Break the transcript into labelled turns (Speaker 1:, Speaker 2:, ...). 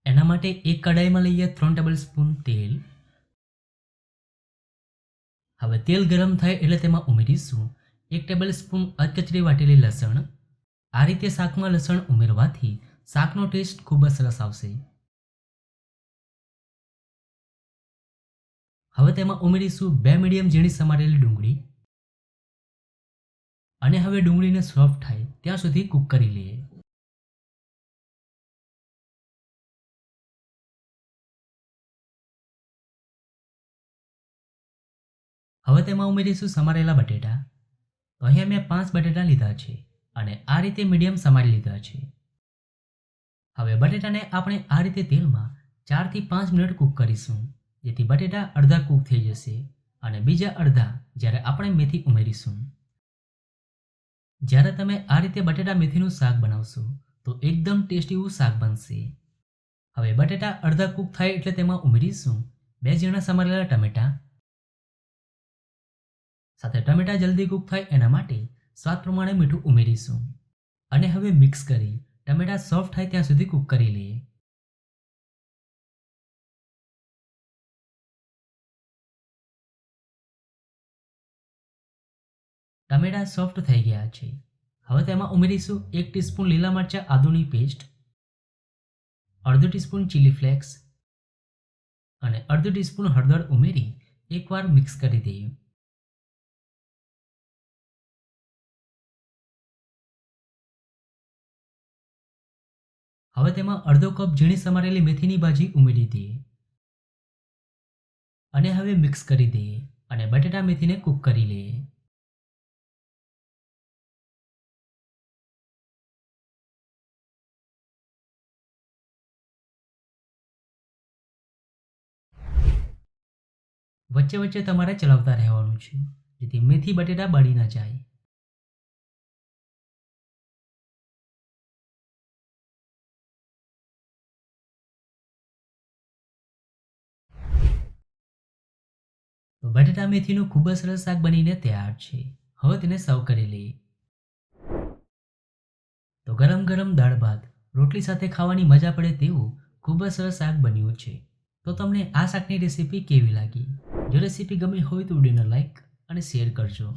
Speaker 1: એના માટે એક કડાઈમાં લઈએ 3 ટેબલસ્પૂન તેલ। હવે તેલ ગરમ થાય એટલે તેમાં ઉમેરીશું 1 ટેબલસ્પૂન અધકચરી વાટેલી લસણ। આ રીતે શાકમાં લસણ ઉમેરવાથી શાકનો ટેસ્ટ ખૂબ જ સરસ આવશે। હવે તેમાં ઉમેરીશું 2 મીડિયમ ઝીણી સમારેલી ડુંગળી અને હવે ડુંગળીને સોફ્ટ થાય ત્યાં સુધી કૂક કરી લઈએ। હવે તેમાં ઉમેરીશું સમારેલા બટેટા। તો અહીંયા મેં 5 બટેટા લીધા છે અને આ રીતે મીડિયમ સમારી લીધા છે। હવે બટેટાને આપણે આ રીતે તેલમાં 4 થી 5 મિનિટ કૂક કરીશું, જેથી બટેટા અડધા કૂક થઈ જશે અને બીજા અડધા જ્યારે આપણે મેથી ઉમેરીશું। જ્યારે તમે આ રીતે બટેટા મેથીનું શાક બનાવશો તો એકદમ ટેસ્ટી એવું શાક બનશે। હવે બટેટા અડધા કૂક થાય એટલે તેમાં ઉમેરીશું 2 ઝીણા સમારેલા ટમેટા। સાથે ટમેટા જલ્દી કૂક થાય એના માટે સ્વાદ પ્રમાણે મીઠું ઉમેરીશું અને હવે મિક્સ કરી ટમેટા સોફ્ટ થાય ત્યાં સુધી કૂક કરી લઈએ। ટમેટા સોફ્ટ થઈ ગયા છે। હવે તેમાં ઉમેરીશું 1 ટીસ્પૂન લીલા મરચાં આદુની પેસ્ટ, અડધો ટીસ્પૂન ચીલી ફ્લેક્સ અને અડધો ટીસ્પૂન હળદર ઉમેરી એકવાર મિક્સ કરી દઈએ। હવે તેમાં અડધો કપ ઝીણી સમારેલી મેથીની ભાજી ઉમેરી દઈએ અને હવે મિક્સ કરી દઈએ અને બટેટા મેથીને કૂક કરી લઈએ। વચ્ચે વચ્ચે તમારે ચલાવતા રહેવાનું છે, જેથી મેથી બટેટા બળી ન જાય। તો બટેટા મેથીનું ખૂબ જ સરસ શાક બનીને તૈયાર છે। હવે તેને સર્વ કરી લઈએ। તો ગરમ ગરમ દાળ ભાત રોટલી સાથે ખાવાની મજા પડે તેવું ખૂબ જ સરસ શાક બન્યું છે। તો તમને આ શાકની રેસીપી કેવી લાગી? જો રેસીપી ગમી હોય તો વિડીયોને લાઈક અને શેર કરજો।